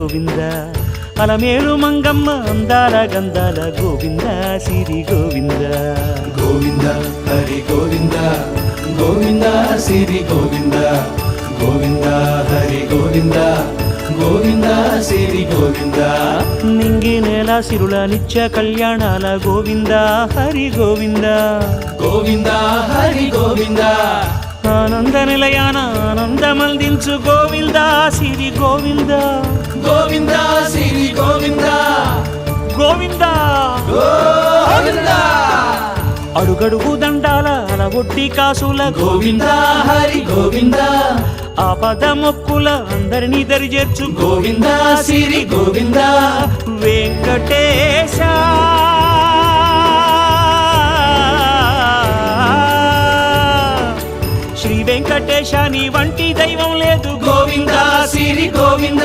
గోవింద అలమేలు మంగమ్మ అందాల గంధాల గోవింద సిరి గోవింద గోవింద హరి గోవింద గోవింద సిరి గోవింద గోవింద హరి గోవింద గోవింద సిరి గోవింద నింగి నేల సిరుల నిత్య కళ్యాణాల గోవింద హరి గోవింద గోవింద హరి గోవింద ఆనంద నిలయాన ఆనందమందించు గోవింద సిరి గోవింద గోవింద సిరి గోవింద గోవింద గోవింద అడుగడుగు దండాల అలవొడ్డి కాసుల గోవింద హరి గోవింద ఆపద మొక్కుల అందరినీ దరిచేర్చు గోవింద సిరి గోవింద వెంకటేశ శ్రీ వెంకటేశ నీ వంటి దైవం లేదు గోవింద సిరి గోవింద